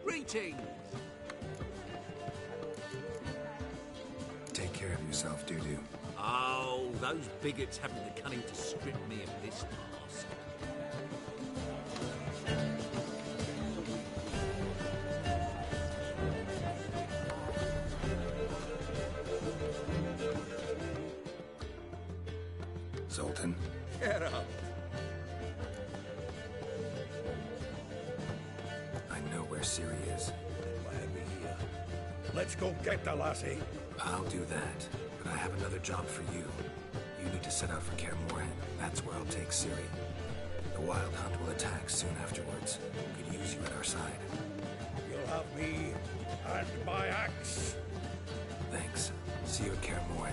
Greetings! Take care of yourself, Doo-Doo. Oh, those bigots haven't the cunning to strip me of this task. Zoltan? Get up! I know where Ciri is. Let me here. Let's go get the lassie. I'll do that, but I have another job for you. You need to set out for Kaer Morhen. That's where I'll take Ciri. The Wild Hunt will attack soon afterwards. We could use you at our side. You'll have me and my axe. Thanks. See you at Kaer Morhen.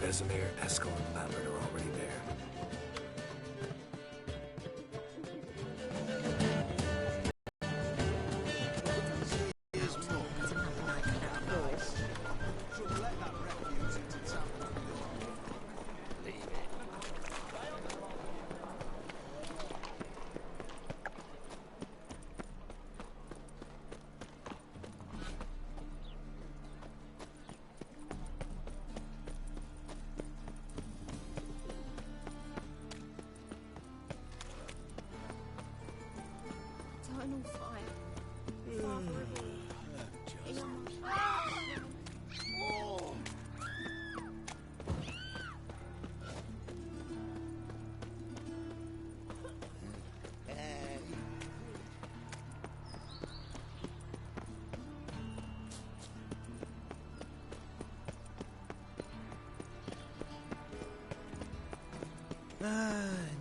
Vesemir, Eskel, and Lambert are already there. Eternal fire. Father of all.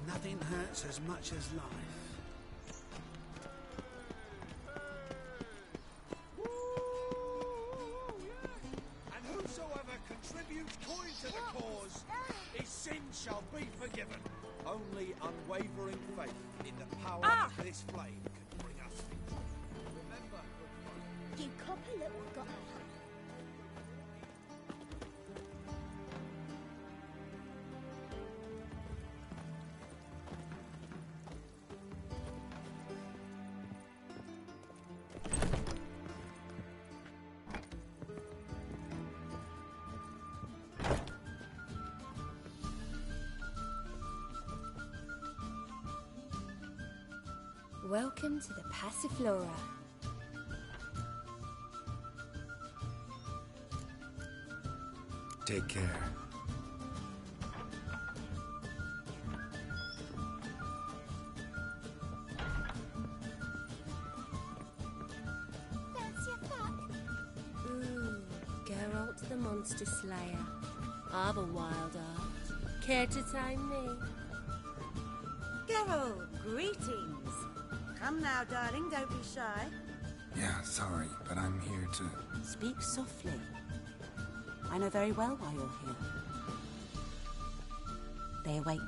Nothing hurts as much as life. And whosoever contributes coin to the cause, his sin shall be forgiven. Only unwavering faith in the power of this flame can bring us victory. Remember, You copper little got Welcome to the Passiflora. Take care. Fancy a fuck? Ooh, Geralt the Monster Slayer. I've a wild art. Care to tame me? Geralt, greetings. Come now, darling, don't be shy. Yeah, sorry, but I'm here to... Speak softly. I know very well why you're here. They await.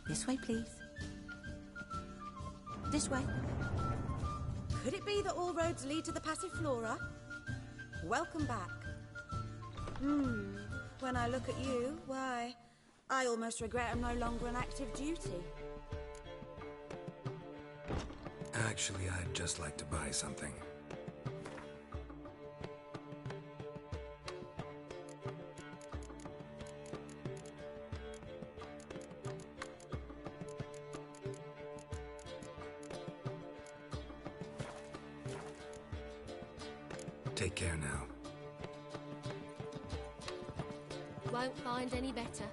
This way, please. This way. Could it be that all roads lead to the Passiflora? Welcome back. When I look at you, why, I almost regret I'm no longer on active duty. Actually, I'd just like to buy something. Take care now. Won't find any better.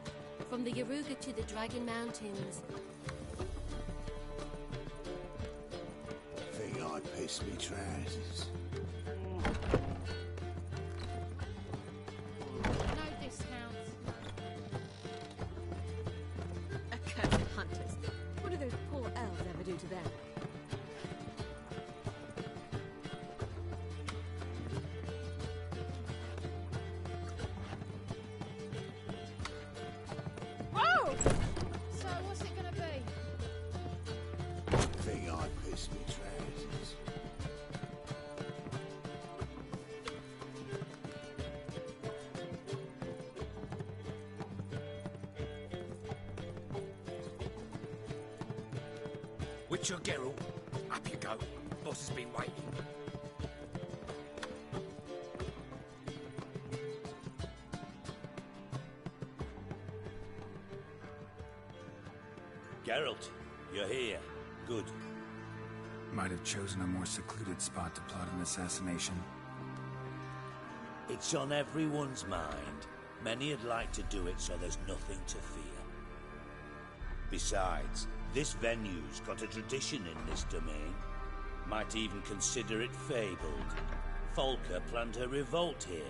From the Yaruga to the Dragon Mountains. Think I'd piss me trousers. No discounts. Accursed hunters. What do those poor elves ever do to them? Whoa! So what's it gonna be? Think I'd piss me trousers. Get your Geralt. Up you go. Boss has been waiting. Geralt, you're here. Good. Might have chosen a more secluded spot to plot an assassination. It's on everyone's mind. Many would like to do it, so there's nothing to fear. Besides, this venue's got a tradition in this domain. Might even consider it fabled. Folka planned her revolt here.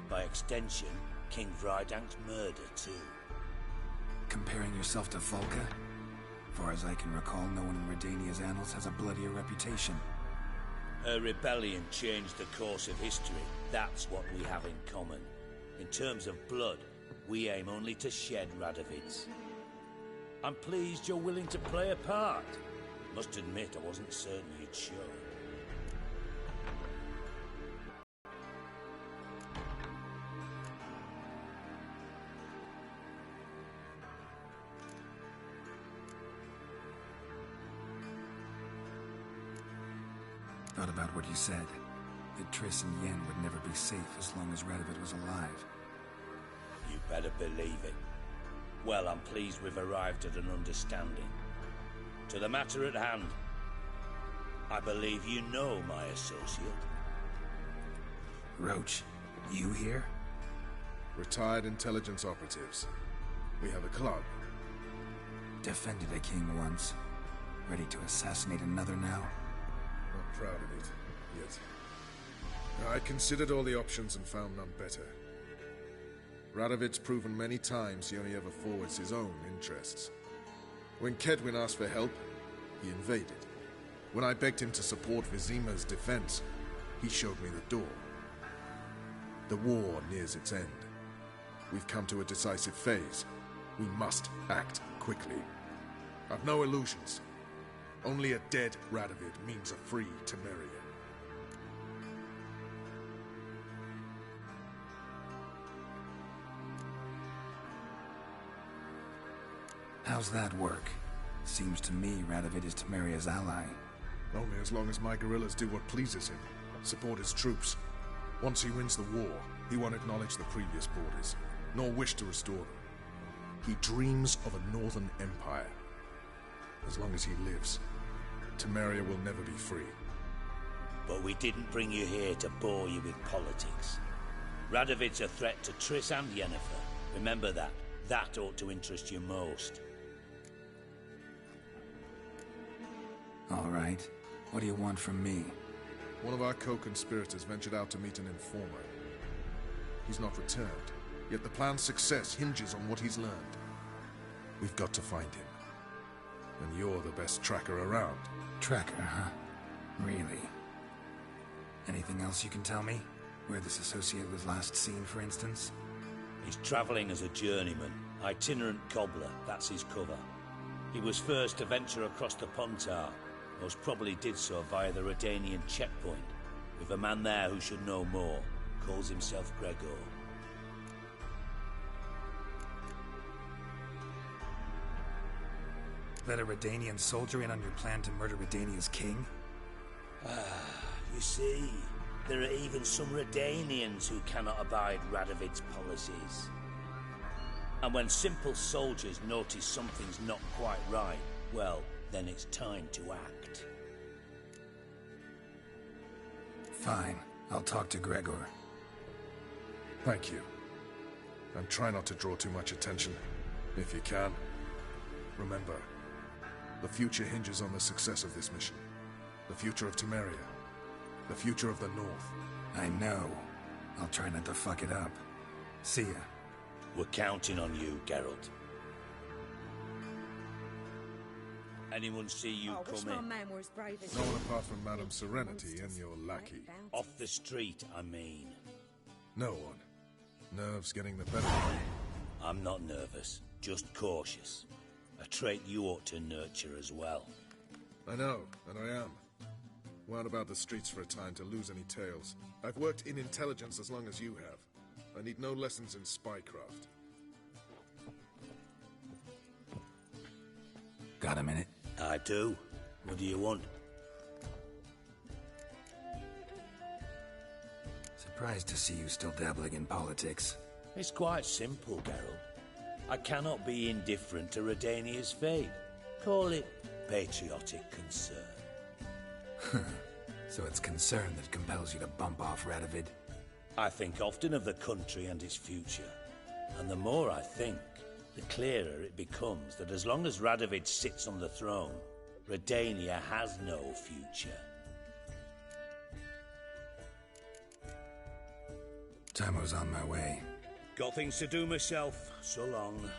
By extension, King Vrydank's murder, too. Comparing yourself to Volka? Far as I can recall, no one in Redania's annals has a bloodier reputation. Her rebellion changed the course of history. That's what we have in common. In terms of blood, we aim only to shed Radovid's. I'm pleased you're willing to play a part. Must admit, I wasn't certain you'd show. Thought about what you said. That Triss and Yen would never be safe as long as Radovid was alive. You better believe it. Well, I'm pleased we've arrived at an understanding. To the matter at hand. I believe you know my associate. Roach, you here? Retired intelligence operatives. We have a club. Defended a king once. Ready to assassinate another now? Not proud of it, yet. I considered all the options and found none better. Radovid's proven many times he only ever forwards his own interests. When Kedwin asked for help, he invaded. When I begged him to support Vizima's defense, he showed me the door. The war nears its end. We've come to a decisive phase. We must act quickly. I've no illusions. Only a dead Radovid means a free Temeria. How's that work? Seems to me Radovid is Temeria's ally. Only as long as my guerrillas do what pleases him. Support his troops. Once he wins the war, he won't acknowledge the previous borders, nor wish to restore them. He dreams of a northern empire. As long as he lives, Temeria will never be free. But we didn't bring you here to bore you with politics. Radovid's a threat to Triss and Yennefer. Remember that. That ought to interest you most. All right. What do you want from me? One of our co-conspirators ventured out to meet an informer. He's not returned, yet the plan's success hinges on what he's learned. We've got to find him. And you're the best tracker around. Tracker, huh? Really? Anything else you can tell me? Where this associate was last seen, for instance? He's travelling as a journeyman. Itinerant cobbler, that's his cover. He was first to venture across the Pontar. Most probably did so via the Redanian checkpoint, with a man there who should know more. Calls himself Gregor. Let a Redanian soldier in on your plan to murder Redania's king? You see, there are even some Redanians who cannot abide Radovid's policies. And when simple soldiers notice something's not quite right, well, then it's time to act. Fine. I'll talk to Gregor. Thank you. And try not to draw too much attention, if you can. Remember, the future hinges on the success of this mission. The future of Temeria. The future of the North. I know. I'll try not to fuck it up. See ya. We're counting on you, Geralt. Anyone see you Wish come my in? man were as brave as No you. one apart from Madame Serenity and your lackey. Off the street, I mean. No one. Nerves getting the better of you. I'm not nervous, just cautious. A trait you ought to nurture as well. I know, and I am. Wound about the streets for a time to lose any tails. I've worked in intelligence as long as you have. I need no lessons in spycraft. Got a minute? I do. What do you want? Surprised to see you still dabbling in politics. It's quite simple, Geralt. I cannot be indifferent to Redania's fate. Call it patriotic concern. So it's concern that compels you to bump off Radovid? I think often of the country and its future. And the more I think, the clearer it becomes that as long as Radovid sits on the throne, Redania has no future. Tamo's on my way. Got things to do myself. So long.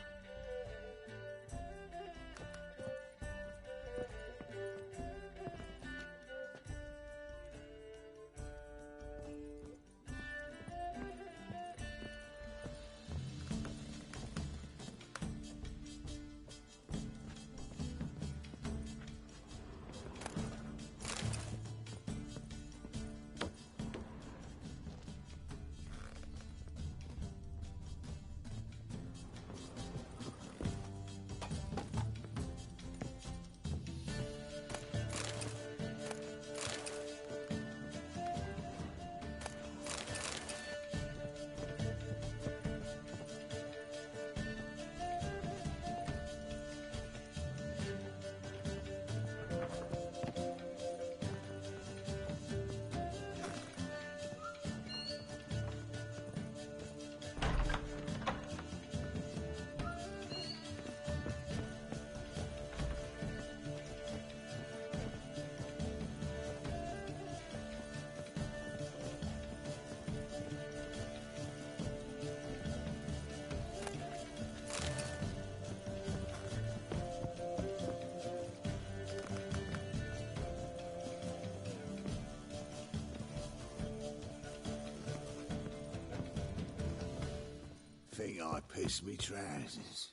Think I pissed me trousers.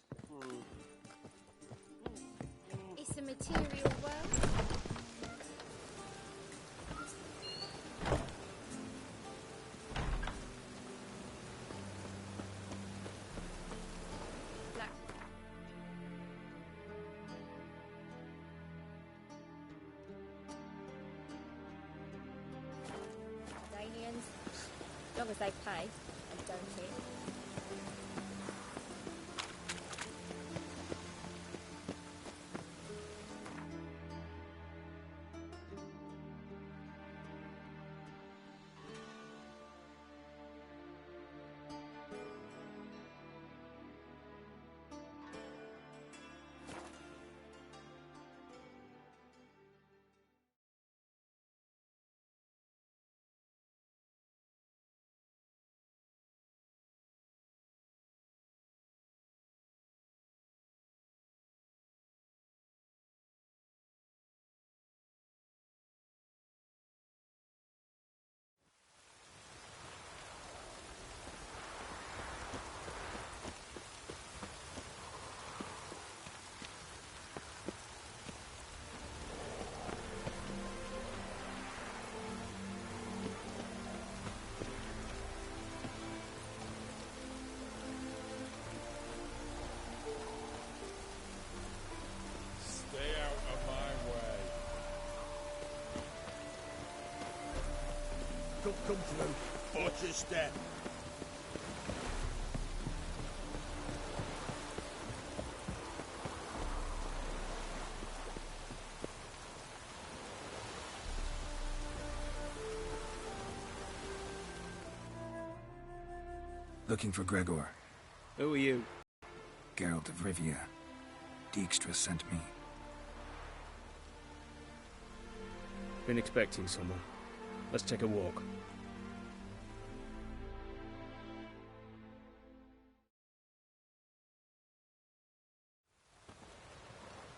It's a material world. Black. Danians, as long as they pay and don't hit. Come through. Watch your step. Looking for Gregor. Who are you? Geralt of Rivia. Dijkstra sent me. Been expecting someone. Let's take a walk.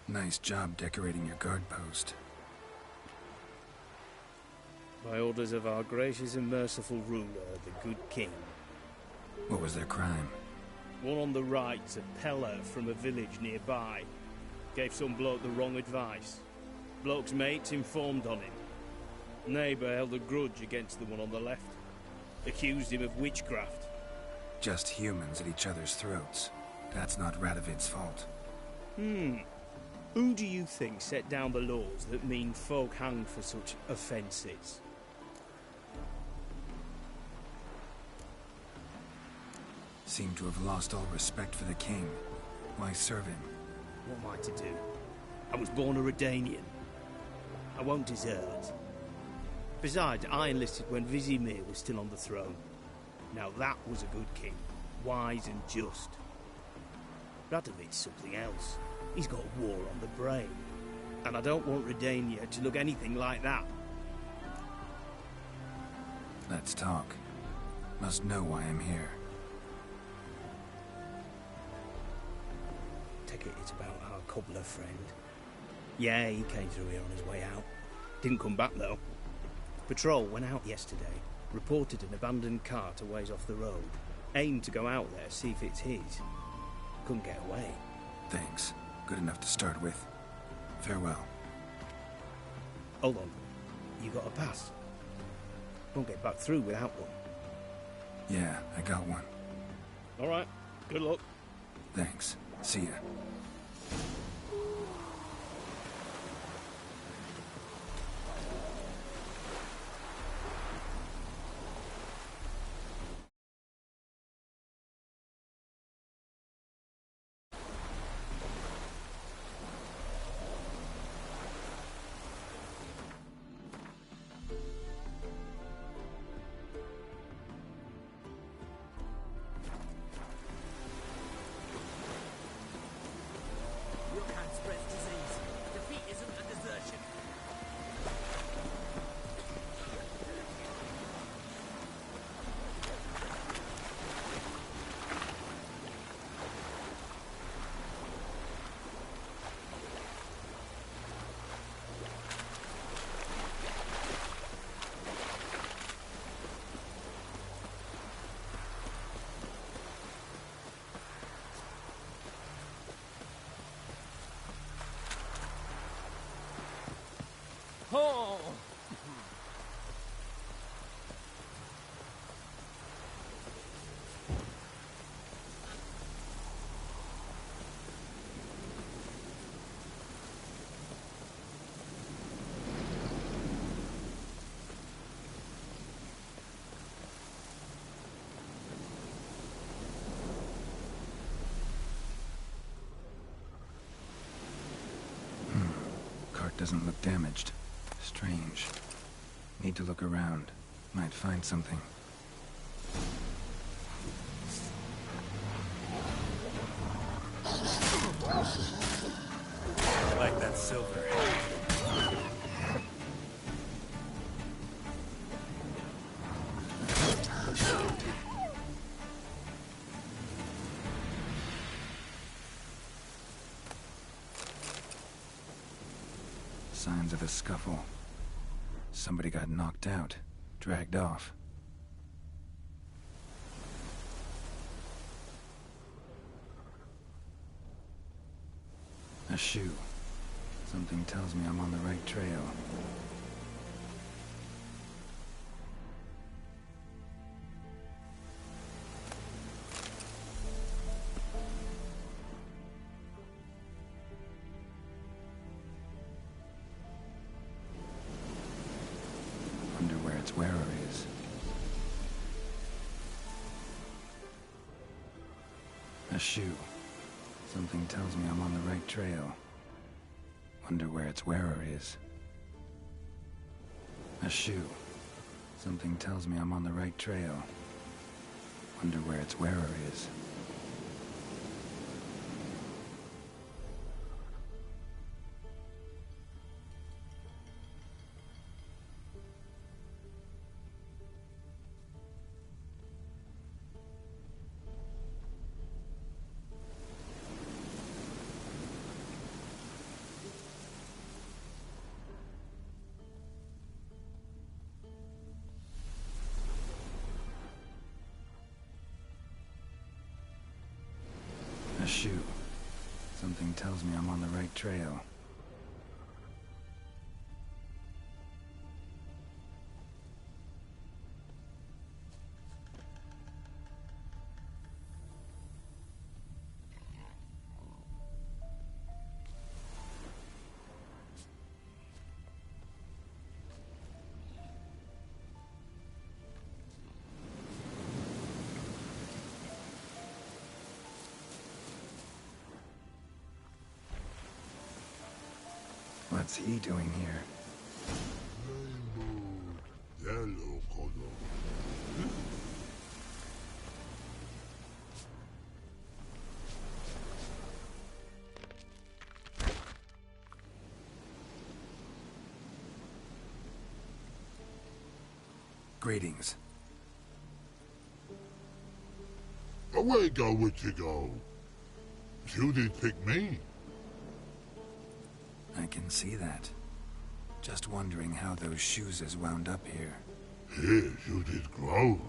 Nice job decorating your guard post. By orders of our gracious and merciful ruler, the good king. What was their crime? One on the right, a peller from a village nearby. Gave some bloke the wrong advice. Bloke's mates informed on him. Neighbour held a grudge against the one on the left. Accused him of witchcraft. Just humans at each other's throats. That's not Radovid's fault. Who do you think set down the laws that mean folk hanged for such offences? Seem to have lost all respect for the king. Why serve him? What am I to do? I was born a Redanian. I won't desert. Besides, I enlisted when Vizimir was still on the throne. Now that was a good king, wise and just. Radovid's something else. He's got war on the brain. And I don't want Redania to look anything like that. Let's talk. Must know why I'm here. Take it it's about our cobbler friend. Yeah, he came through here on his way out. Didn't come back, though. Patrol went out yesterday, reported an abandoned cart a ways off the road. Aimed to go out there, see if it's his. Couldn't get away. Thanks. Good enough to start with. Farewell. Hold on. You got a pass? Won't get back through without one. Yeah, I got one. All right. Good luck. Thanks. See ya. Oh! Cart doesn't look damaged. Strange. Need to look around. Might find something. I like that silver. Signs of a scuffle. Somebody got knocked out, dragged off. A shoe. Something tells me I'm on the right trail. Wonder where its wearer is. A shoe. Something tells me I'm on the right trail. Wonder where its wearer is. A shoe. Something tells me I'm on the right trail. Wonder where its wearer is. A shoe. Something tells me I'm on the right trail. What's he doing here? Yellow color. Greetings. Away go, witch you go. You did pick me. I can see that. Just wondering how those shoes has wound up here. Here you did grow.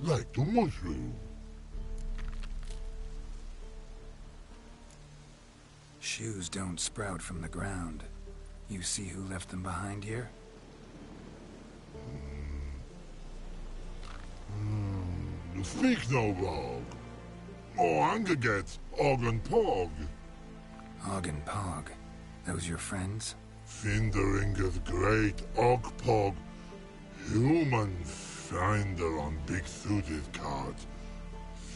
Like the mushroom. Shoes don't sprout from the ground. You see who left them behind here? Speak no wrong. More anger gets Og and Pog. Og and Pog. Those your friends? Finderinger's great Og Pog. Human finder on big suited cards.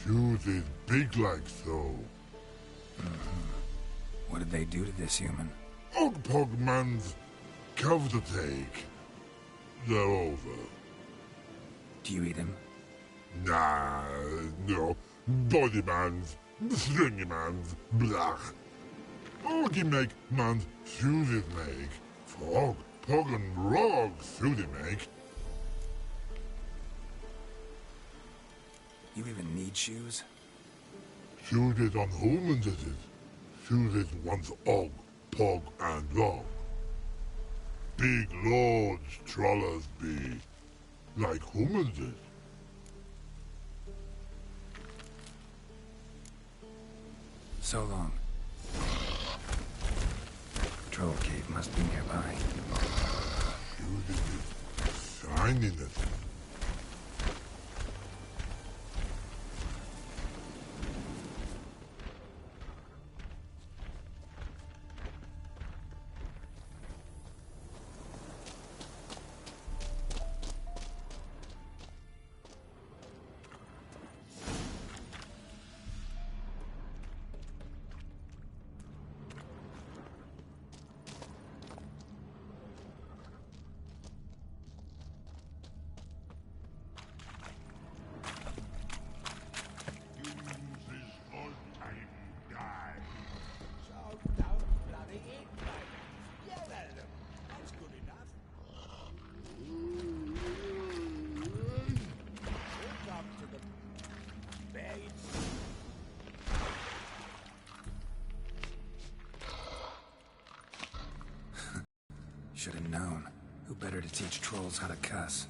Suited big like so. What did they do to this human? Og Pog man's cover to take. They're over. Do you eat him? Nah, no. Body man's, stringy man's, blach. Oggy make man's suited make. Frog, Pog and Rog suited make. You even need shoes? Suited on humans it is. Suited once Og, Pog and Rog. Big lords trollers be. Like humans is. So long. Troll cave must be nearby. Suited is shining it. Should have known. Who better to teach trolls how to cuss?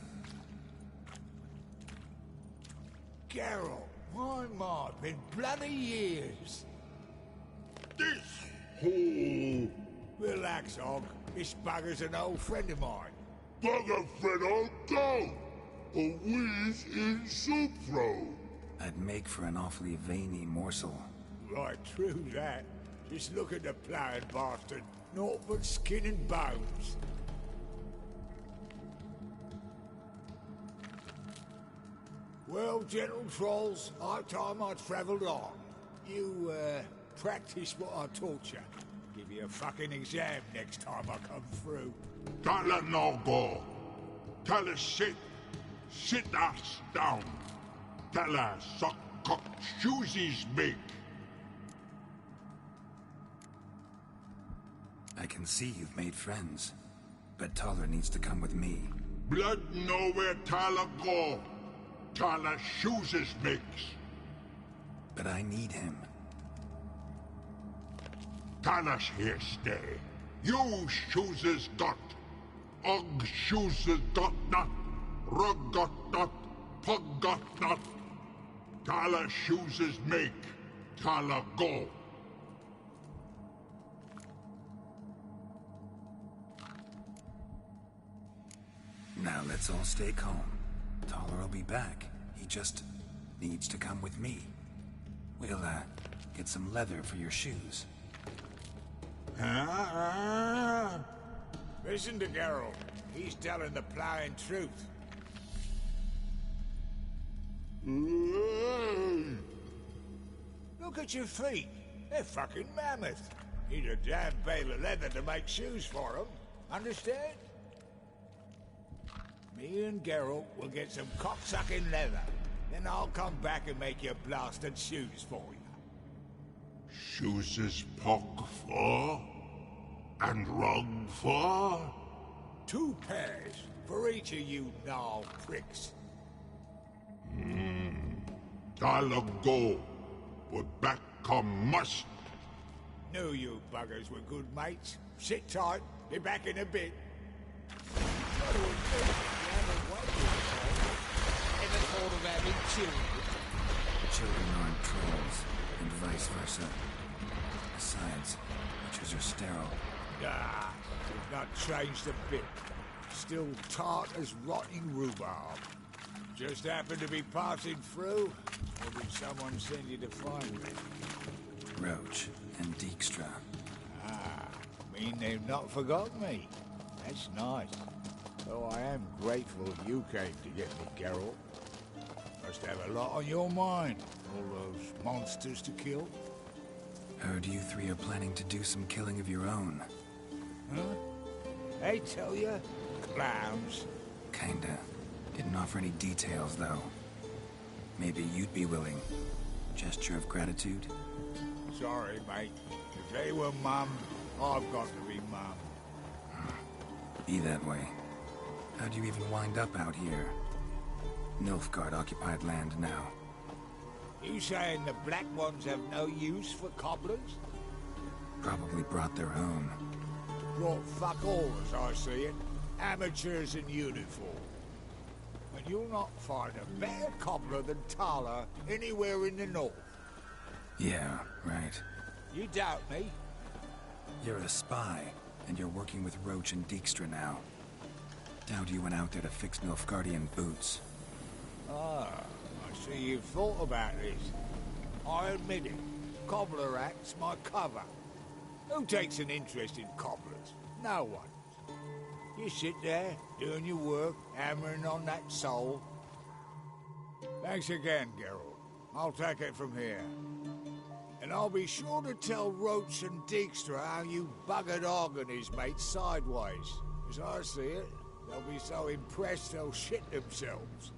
Geralt, my, been bloody years. This hole. Relax, Og. This bugger's an old friend of mine. Bugger friend I'll go. A wheeze in soup throw. I'd make for an awfully veiny morsel. Right, true that. Just look at the ploughing bastard. Naught but skin and bones. Well, gentle trolls, high time I travelled on. You, practice what I taught you. Give you a fucking exam next time I come through. Don't let no go. Tell her sit. Sit ass down. Tell her suck cock shoesies big. I can see you've made friends. But Taller needs to come with me. Blood nowhere Tyler go. Tyler shoesies mix. But I need him. Tyler's here stay. You shoesies got. Og shoesies got not. Rug got not. Pug got not. Tyler shoesies make. Tyler go. Now let's all stay calm. Taller will be back. He just needs to come with me. We'll, get some leather for your shoes. Listen to Geralt. He's telling the ploughing truth. Look at your feet. They're fucking mammoth. Need a damn bale of leather to make shoes for them. Understand? Me and Geralt will get some cocksucking leather. Then I'll come back and make your blasted shoes for you. Shoes is pock for? And rug for? 2 pairs for each of you gnarl pricks. I'll go, but back come must. Knew you buggers were good mates. Sit tight, be back in a bit. Ever thought of having children? Children aren't trolls, and vice versa. Besides, witches are sterile. Ah, you've not changed a bit. Still tart as rotting rhubarb. Just happened to be passing through, or did someone send you to find me? Roach and Dijkstra. Ah, mean they've not forgotten me. That's nice. Though I am grateful you came to get me, Geralt. Must have a lot on your mind, all those monsters to kill. Heard you 3 are planning to do some killing of your own. Huh? They tell you? Clowns. Kinda. Didn't offer any details, though. Maybe you'd be willing. Gesture of gratitude? Sorry, mate. If they were Mum, I've got to be Mum. Be that way. How'd you even wind up out here? Nilfgaard-occupied land now. You saying the Black Ones have no use for cobblers? Probably brought their own. Brought fuck all, as I see it. Amateurs in uniform. And you'll not find a better cobbler than Tala anywhere in the north. Yeah, right. You doubt me? You're a spy, and you're working with Roach and Dijkstra now. Doubt you went out there to fix Nilfgaardian boots. Ah, I see you've thought about this. I admit it. Cobbler act's my cover. Who takes an interest in cobblers? No one. You sit there, doing your work, hammering on that soul. Thanks again, Geralt. I'll take it from here. And I'll be sure to tell Roach and Dijkstra how you buggered Og and his mates sideways. As I see it, they'll be so impressed they'll shit themselves.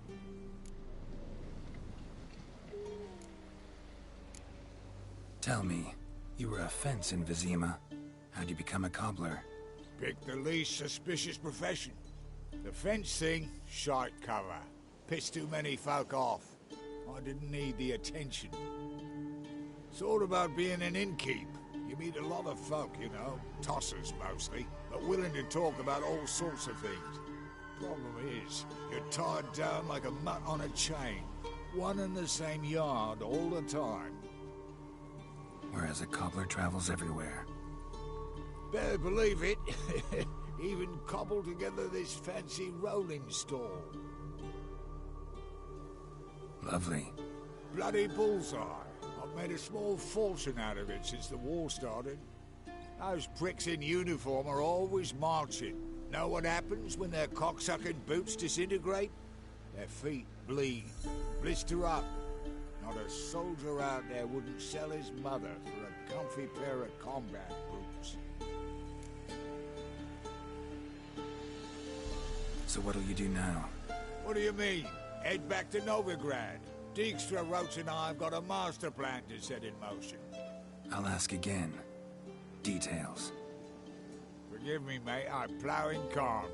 Tell me, you were a fence in Vizima. How'd you become a cobbler? Pick the least suspicious profession. The fence thing, shite cover. Pissed too many folk off. I didn't need the attention. Sort about being an innkeep. You meet a lot of folk, you know, tossers mostly, but willing to talk about all sorts of things. Problem is, you're tied down like a mutt on a chain. One and the same yard all the time. Whereas a cobbler travels everywhere. Better believe it. Even cobbled together this fancy rolling stall. Lovely. Bloody bullseye. I've made a small fortune out of it since the war started. Those pricks in uniform are always marching. Know what happens when their cocksucking boots disintegrate? Their feet bleed, blister up. Not a soldier out there wouldn't sell his mother for a comfy pair of combat boots. So what'll you do now? What do you mean? Head back to Novigrad. Dijkstra, Roach and I have got a master plan to set in motion. I'll ask again. Details. Forgive me, mate, I'm plowing calm.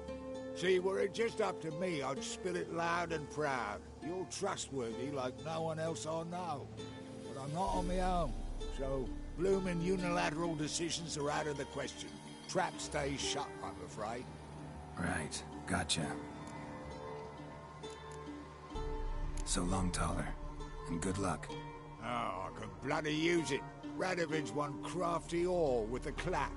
See, were it just up to me, I'd spill it loud and proud. You're trustworthy like no one else I know. But I'm not on my own, so bloomin' unilateral decisions are out of the question. Trap stays shut, I'm afraid. Right, gotcha. So long, Taller, and good luck. Oh, I can bloody use it. Radovid's one crafty ore with a clap.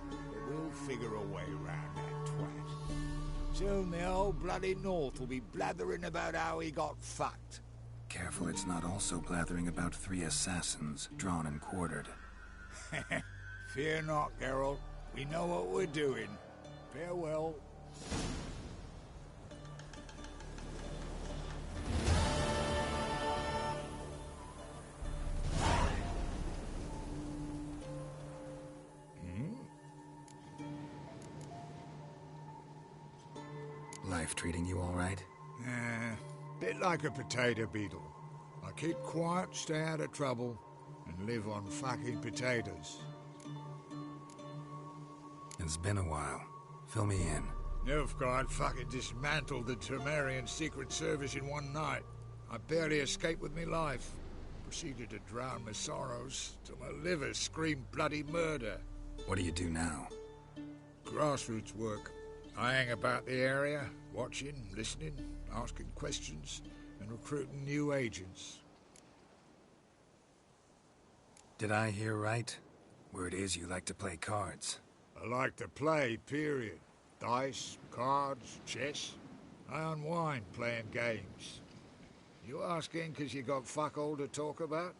But we'll figure a way around that twat. Soon the old bloody North will be blathering about how he got fucked. Careful it's not also blathering about 3 assassins, drawn and quartered. Fear not, Geralt. We know what we're doing. Farewell. life treating you all right? Bit like a potato beetle. I keep quiet, stay out of trouble, and live on fucking potatoes. It's been a while. Fill me in. Nilfgaard fucking dismantled the Temerian Secret Service in one night. I barely escaped with my life. Proceeded to drown my sorrows till my liver screamed bloody murder. What do you do now? Grassroots work. I hang about the area, watching, listening, asking questions, and recruiting new agents. Did I hear right? Word is you like to play cards. I like to play, period. Dice, cards, chess. I unwind playing games. You asking because you got fuck all to talk about?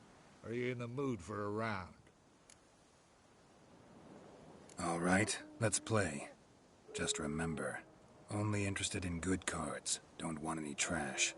Or are you in the mood for a round? All right, let's play. Just remember, only interested in good cards. Don't want any trash.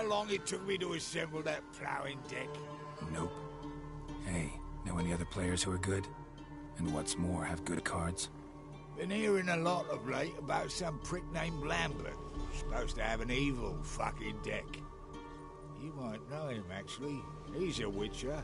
long it took me to assemble that ploughing deck? Nope. Hey, know any other players who are good? And what's more, have good cards? Been hearing a lot of late about some prick named Lambert. Supposed to have an evil fucking deck. You might know him, actually. He's a witcher.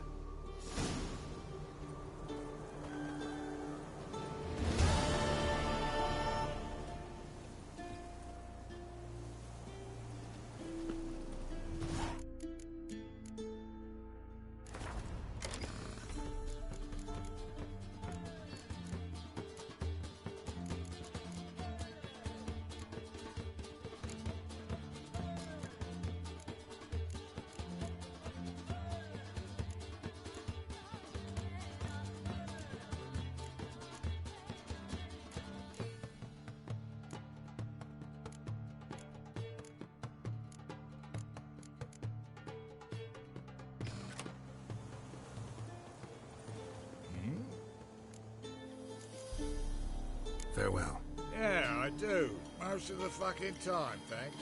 Farewell. Yeah, I do. Most of the fucking time, thanks.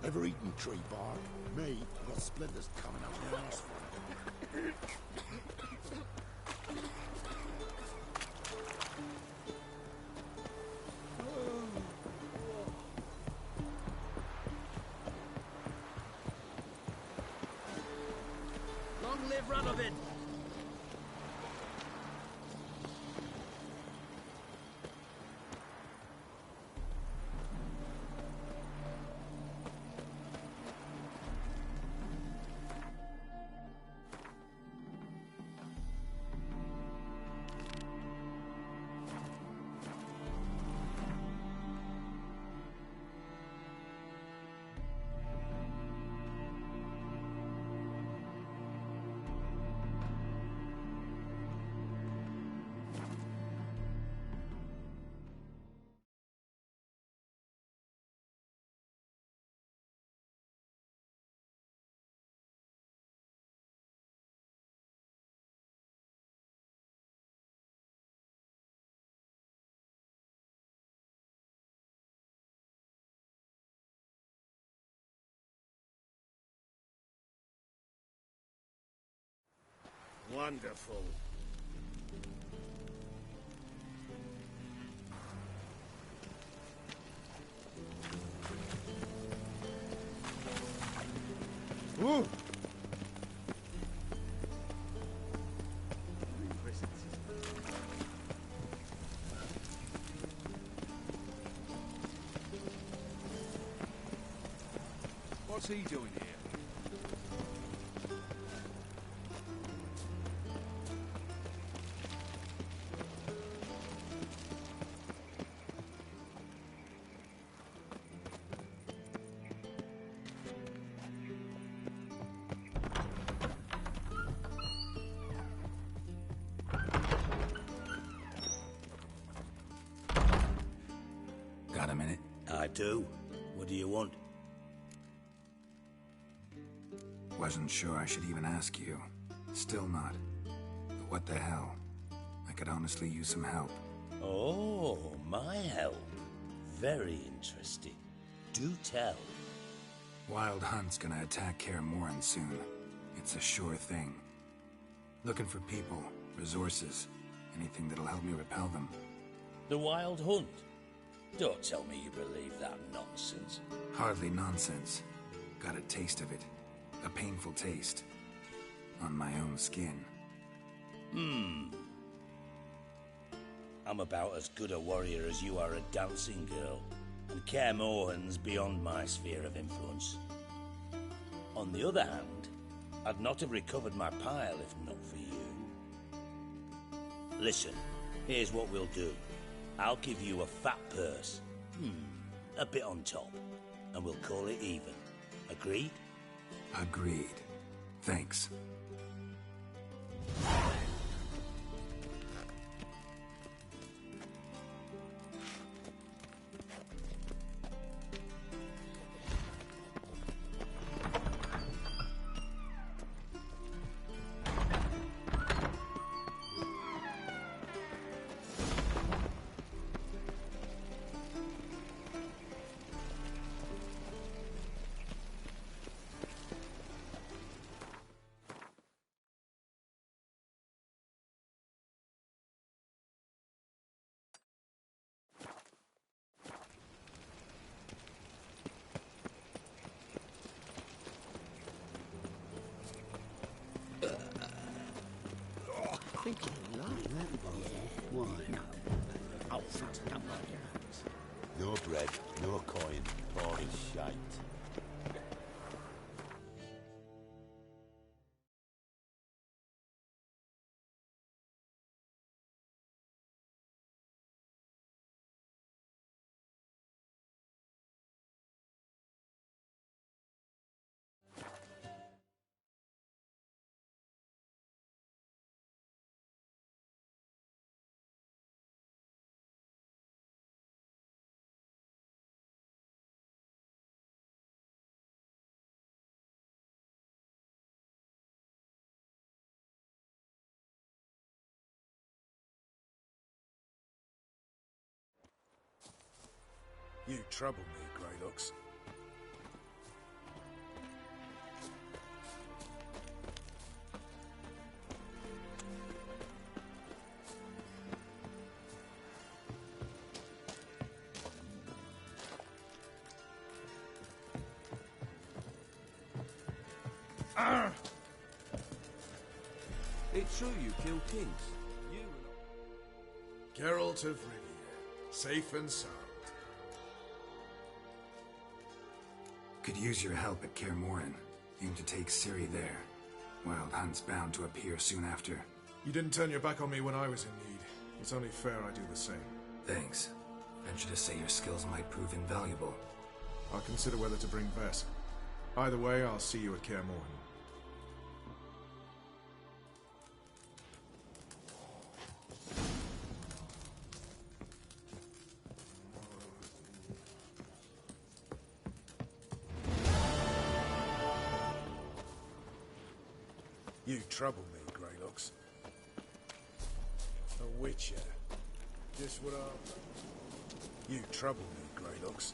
Ever eaten tree bark? Me, I've got splinters coming up my ass for it. Long live Radovid! Wonderful. Ooh. What's he doing here? Got a minute? I do. What do you want? Wasn't sure I should even ask you. Still not. But what the hell? I could honestly use some help. Oh, my help. Very interesting. Do tell. Wild Hunt's gonna attack Kaer Morhen soon. It's a sure thing. Looking for people, resources, anything that'll help me repel them. The Wild Hunt? Don't tell me you believe that nonsense. Hardly nonsense. Got a taste of it. A painful taste. On my own skin. I'm about as good a warrior as you are a dancing girl, and Kaer Morhen's beyond my sphere of influence. On the other hand, I'd not have recovered my pile if not for you. Listen, here's what we'll do. I'll give you a fat purse. A bit on top. And we'll call it even. Agreed? Agreed. Thanks. No bread, no coin, poor as shite. You trouble me, Greylocks. It's true you killed kings. Geralt of Rivia, safe and sound. Could use your help at Kaer Morhen. Aim to take Ciri there. Wild Hunt's bound to appear soon after. You didn't turn your back on me when I was in need. It's only fair I do the same. Thanks. Venture to say your skills might prove invaluable. I'll consider whether to bring Vess. Either way, I'll see you at Kaer Morhen. You trouble me, Greylocks. A witcher. Just what I... You trouble me, Greylocks.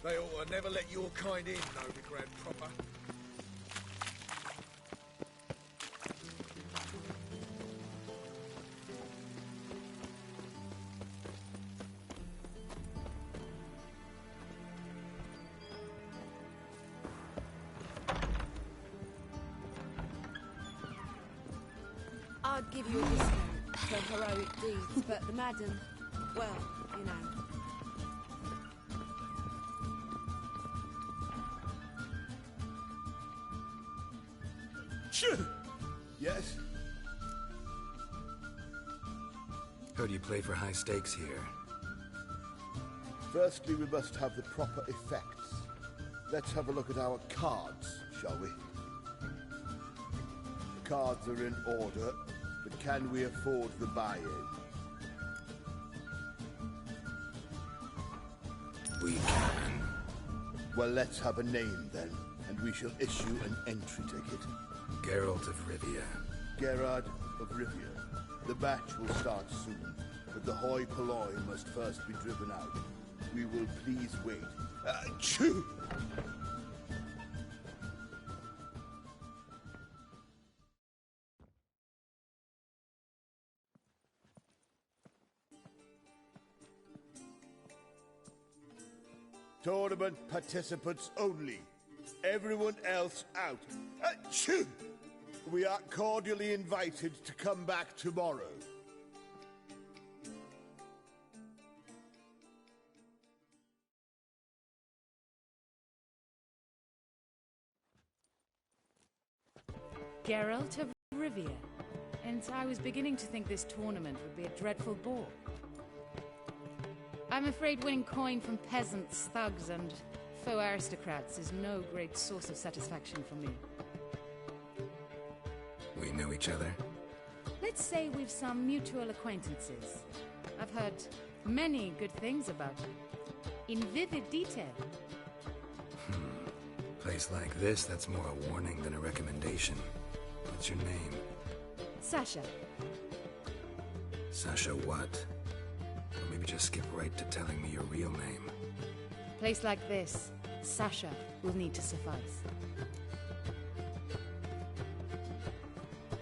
They ought to never let your kind in, Novigrad proper. I'd give you a discount for heroic deeds, but the madam, well, you know. Yes? Heard you play for high stakes here. Firstly, we must have the proper effects. Let's have a look at our cards, shall we? The cards are in order, but can we afford the buy-in? We can. Well, let's have a name then, and we shall issue an entry ticket. Geralt of Rivia. Gerard of Rivia. The match will start soon, but the hoi polloi must first be driven out. We will please wait. Achoo! Tournament participants only. Everyone else out. Achoo! We are cordially invited to come back tomorrow. Geralt of Rivia, and I was beginning to think this tournament would be a dreadful bore. I'm afraid winning coin from peasants, thugs, and faux aristocrats is no great source of satisfaction for me. We know each other? Let's say we've some mutual acquaintances. I've heard many good things about you, in vivid detail. Place like this, that's more a warning than a recommendation. What's your name? Sasha. Sasha what? Or maybe just skip right to telling me your real name. Place like this, Sasha will need to suffice.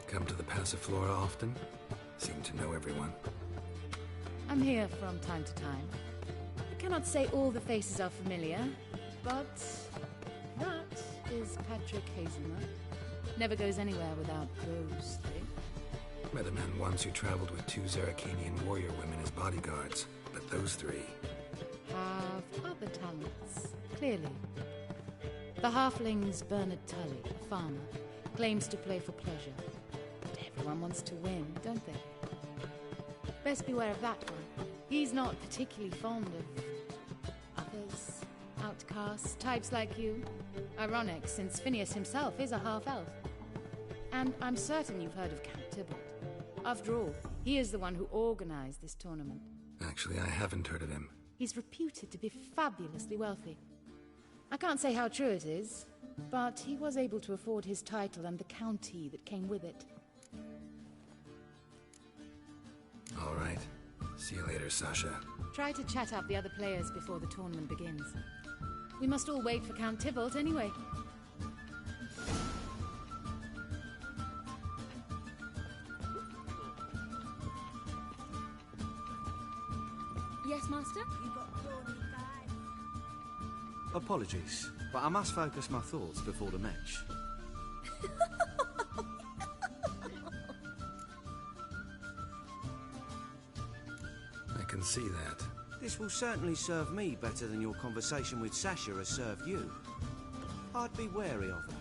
Come to the Passiflora often? Seem to know everyone. I'm here from time to time. I cannot say all the faces are familiar, but that is Patrick Hazelnut. Never goes anywhere without those three. Met a man once who traveled with 2 Zarakanian warrior women as bodyguards, but those 3... have other talents, clearly. The halfling's Bernard Tully, a farmer, claims to play for pleasure. But everyone wants to win, don't they? Best beware of that one. He's not particularly fond of others, outcasts, types like you. Ironic, since Phineas himself is a half-elf. And I'm certain you've heard of Count Tybalt. After all, he is the one who organized this tournament. Actually, I haven't heard of him. He's reputed to be fabulously wealthy. I can't say how true it is, but he was able to afford his title and the county that came with it. All right. See you later, Sasha. Try to chat up the other players before the tournament begins. We must all wait for Count Tybalt anyway. Yes, Master? Apologies, but I must focus my thoughts before the match. I can see that. This will certainly serve me better than your conversation with Sasha has served you. I'd be wary of her.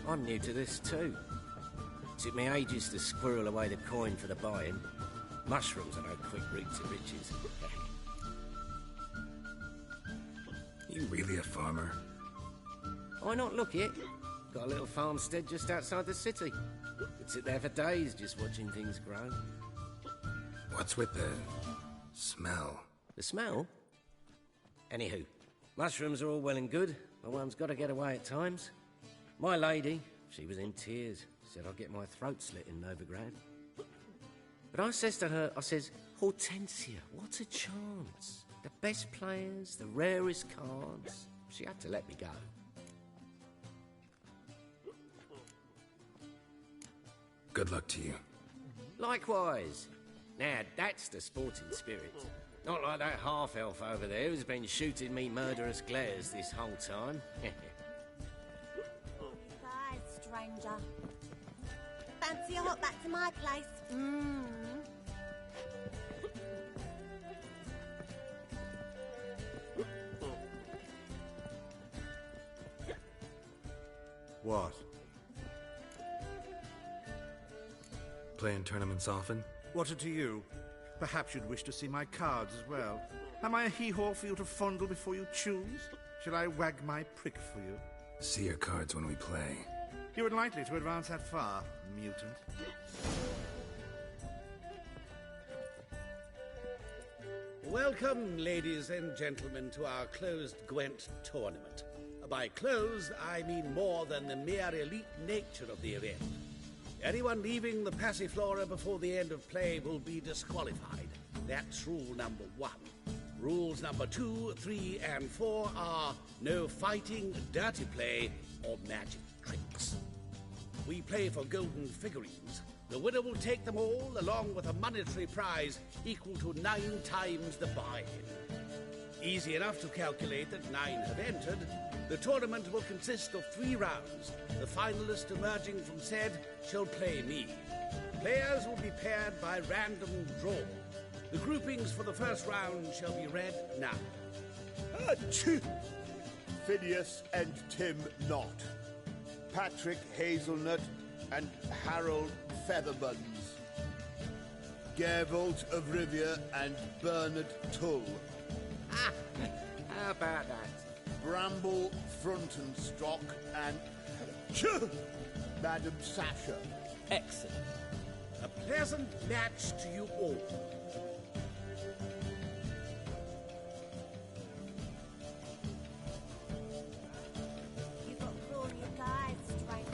I'm new to this too. Took me ages to squirrel away the coin for the buy-in. Mushrooms are no quick route to riches. You really a farmer? Why not look it? Got a little farmstead just outside the city. Could sit there for days just watching things grow. What's with the smell? The smell? Anywho, mushrooms are all well and good, but one's got to get away at times. My lady, she was in tears, said I'd get my throat slit in Novigrad. But I says to her, I says, Hortensia, what a chance. The best players, the rarest cards. She had to let me go. Good luck to you. Likewise. Now, that's the sporting spirit. Not like that half-elf over there who's been shooting me murderous glares this whole time. Goodbye, stranger. Fancy a hop back to my place? Mmm. What? Playing tournaments often? What to you? Perhaps you'd wish to see my cards as well. Am I a hee-haw for you to fondle before you choose? Shall I wag my prick for you? See your cards when we play. You were likely to advance that far, mutant. Welcome, ladies and gentlemen, to our closed Gwent tournament. By closed, I mean more than the mere elite nature of the event. Anyone leaving the Passiflora before the end of play will be disqualified. That's rule number 1. Rules number 2, 3, and 4 are no fighting, dirty play, or magic tricks. We play for golden figurines. The winner will take them all, along with a monetary prize equal to 9 times the buy-in. Easy enough to calculate that 9 have entered. The tournament will consist of 3 rounds. The finalist emerging from said shall play me. Players will be paired by random draw. The groupings for the first round shall be read now. Phineas and Tim Knott. Patrick Hazelnut and Harold Featherbuns. Gervalt of Rivia and Bernard Tull. How about that? Bramble Frontenstock and Madam Sasha. Excellent. A pleasant match to you all. You've got to all your guys, stranger.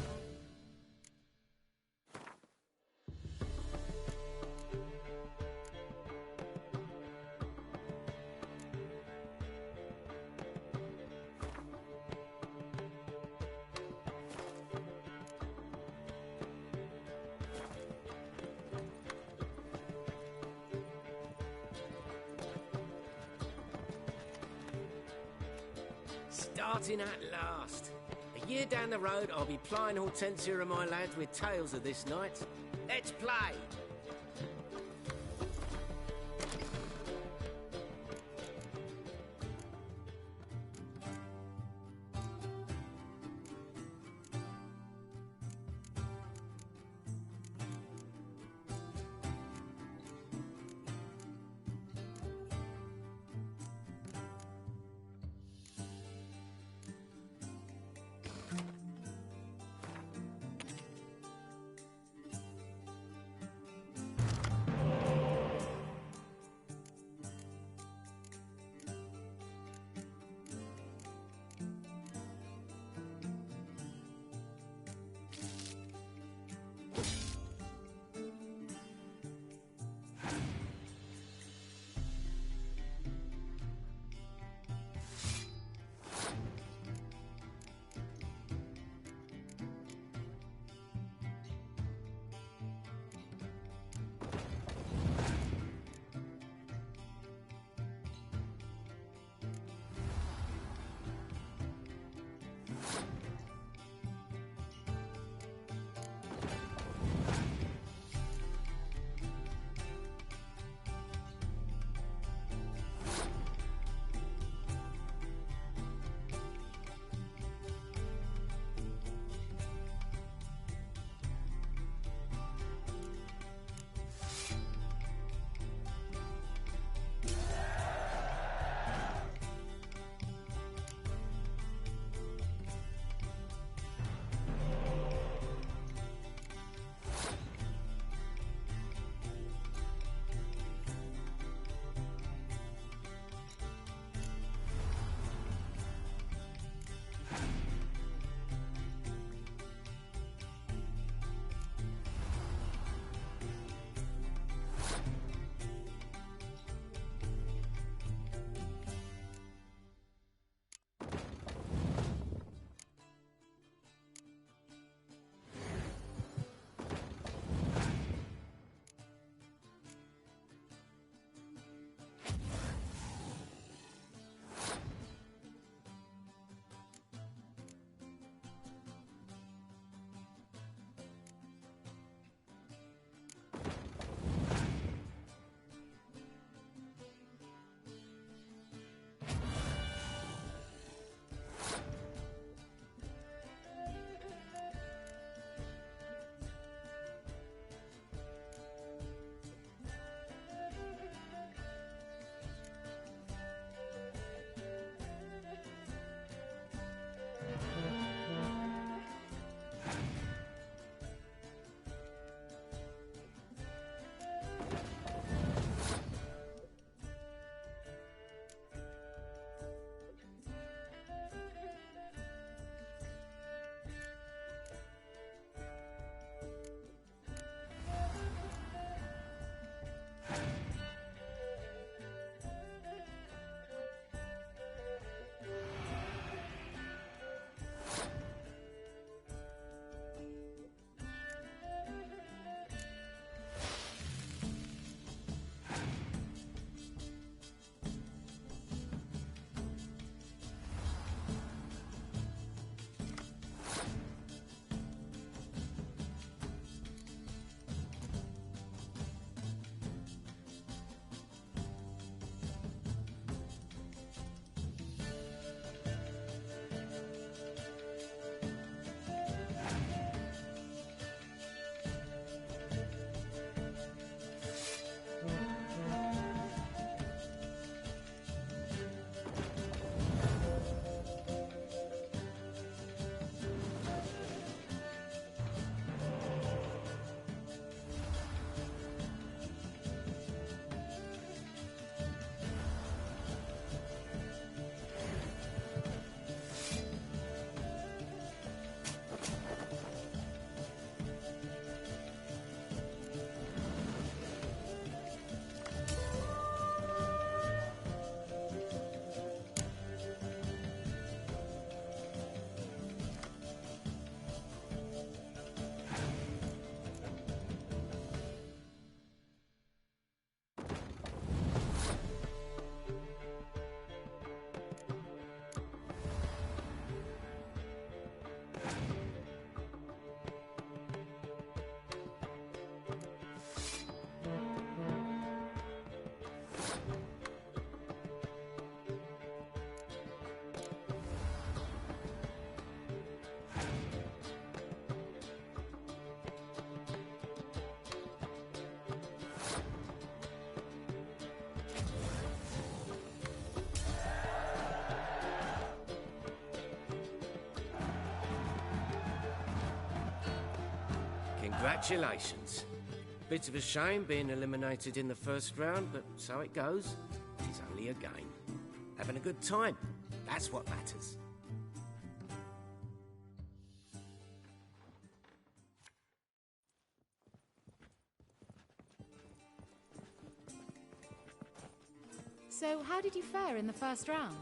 Starting at last. A year down the road, I'll be plying Hortensia and my lads with tales of this night. Let's play! Congratulations. Bit of a shame being eliminated in the first round, but so it goes. It's only a game. Having a good time. That's what matters. So, how did you fare in the first round?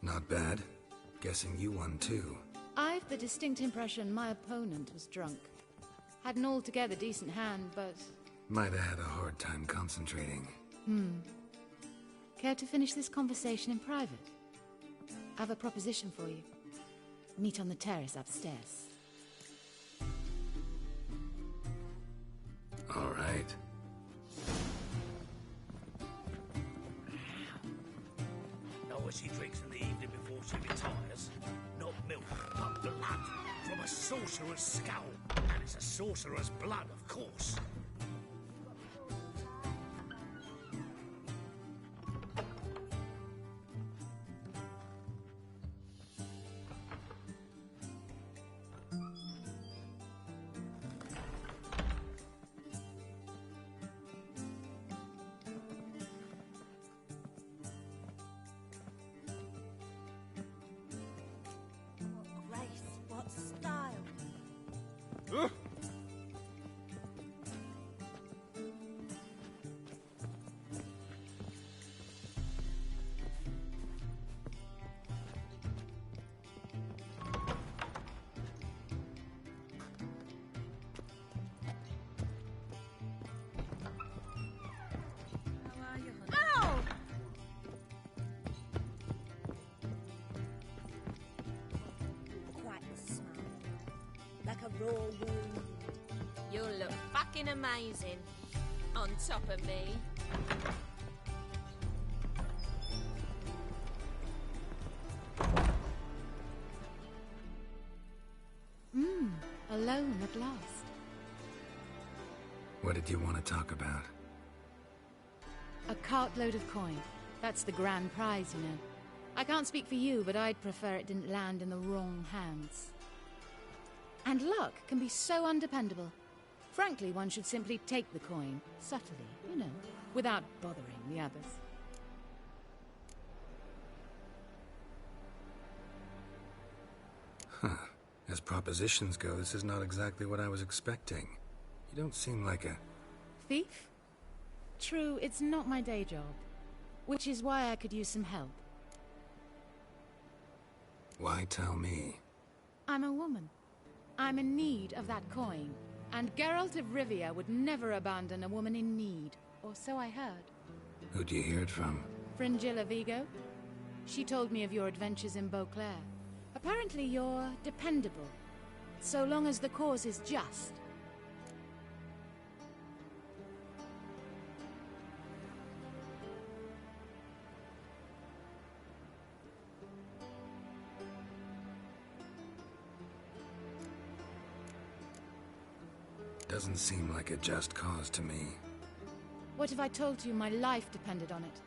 Not bad. Guessing you won too. I've the distinct impression my opponent was drunk. Had an altogether decent hand, but... Might have had a hard time concentrating. Care to finish this conversation in private? I have a proposition for you. Meet on the terrace upstairs. All right. Know what she drinks in the evening before she retires? Not milk, but blood from a sorcerer's skull. And it's a sorcerer's blood, of course. Raw wound. You'll look fucking amazing on top of me. Alone at last. What did you want to talk about? A cartload of coin. That's the grand prize, you know. I can't speak for you, but I'd prefer it didn't land in the wrong hands. And luck can be so undependable. Frankly, one should simply take the coin, subtly, you know, without bothering the others. Huh. As propositions go, this is not exactly what I was expecting. You don't seem like a... Thief? True, it's not my day job. Which is why I could use some help. Why tell me? I'm a woman. I'm in need of that coin, and Geralt of Rivia would never abandon a woman in need, or so I heard. Who'd you hear it from? Fringilla Vigo. She told me of your adventures in Beauclair. Apparently you're dependable, so long as the cause is just. Doesn't seem like a just cause to me. What if I told you my life depended on it?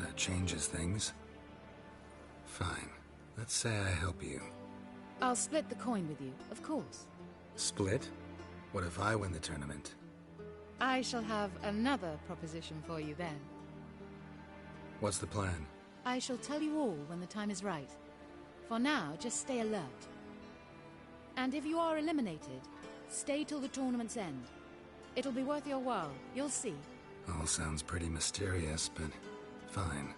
That changes things. Fine. Let's say I help you. I'll split the coin with you, of course. Split? What if I win the tournament? I shall have another proposition for you then. What's the plan? I shall tell you all when the time is right. For now, just stay alert. And if you are eliminated, stay till the tournament's end. It'll be worth your while, you'll see. All sounds pretty mysterious, but fine.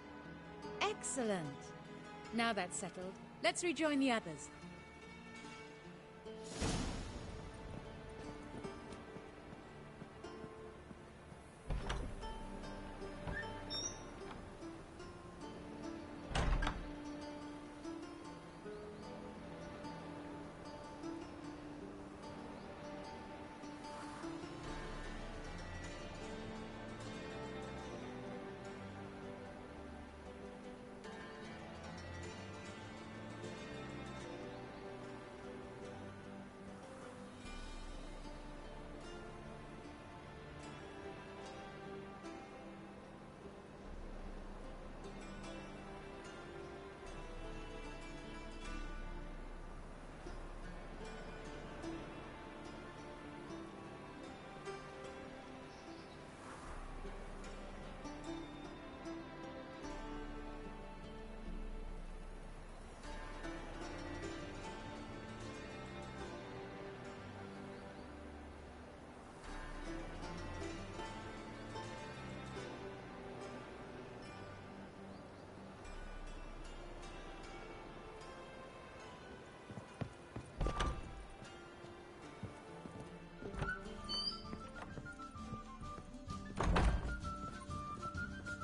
Excellent. Now that's settled, let's rejoin the others.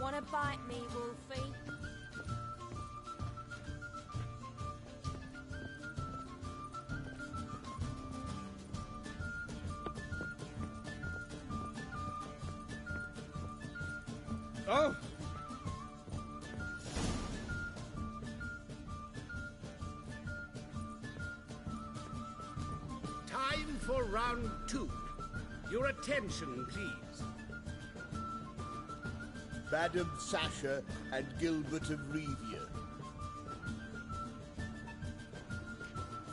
Wanna bite me, Wolfie? Oh! Time for round 2. Your attention, please. Madam Sasha and Gilbert of Revia.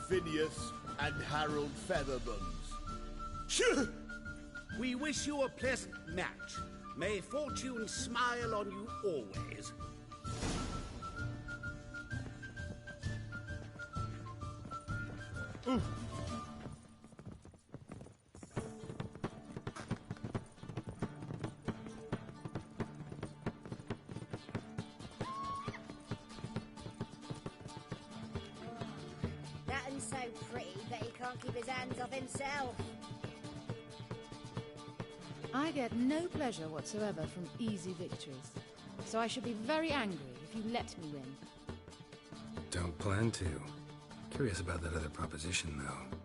Phineas and Harold Featherbones. We wish you a pleasant match. May fortune smile on you always. That one's so pretty that he can't keep his hands off himself. I get no pleasure whatsoever from easy victories, so I should be very angry if you let me win. Don't plan to. Curious about that other proposition, though.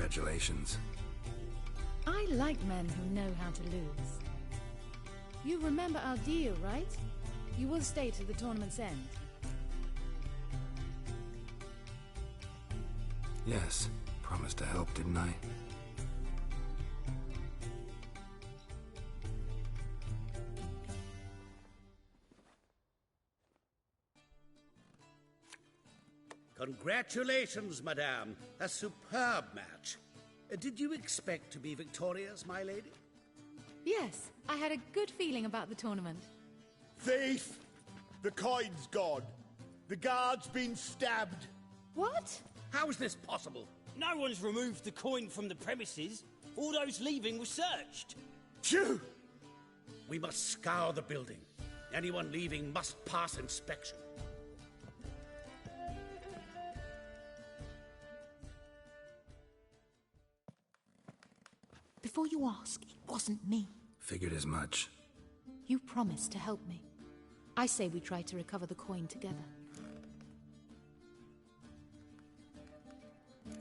Congratulations. I like men who know how to lose. You remember our deal, right? You will stay to the tournament's end. Yes. Promised to help, didn't I? Congratulations, madame. A superb match. Did you expect to be victorious, my lady? Yes, I had a good feeling about the tournament. Thief! The coin's gone. The guard's been stabbed. What? How is this possible? No one's removed the coin from the premises. All those leaving were searched. Phew! We must scour the building. Anyone leaving must pass inspection. Before you ask, it wasn't me. Figured as much. You promised to help me. I say we try to recover the coin together.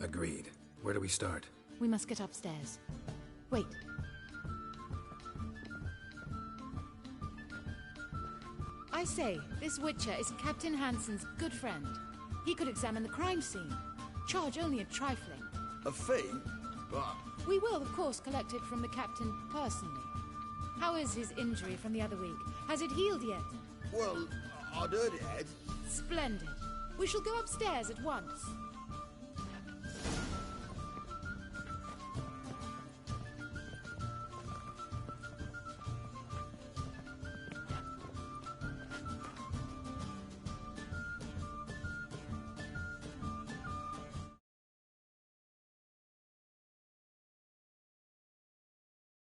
Agreed. Where do we start? We must get upstairs. Wait. I say, this Witcher is Captain Hansen's good friend. He could examine the crime scene. Charge only a trifling. A fee? But... We will, of course, collect it from the Captain personally. How is his injury from the other week? Has it healed yet? Well, I'd heard it had. Splendid. We shall go upstairs at once.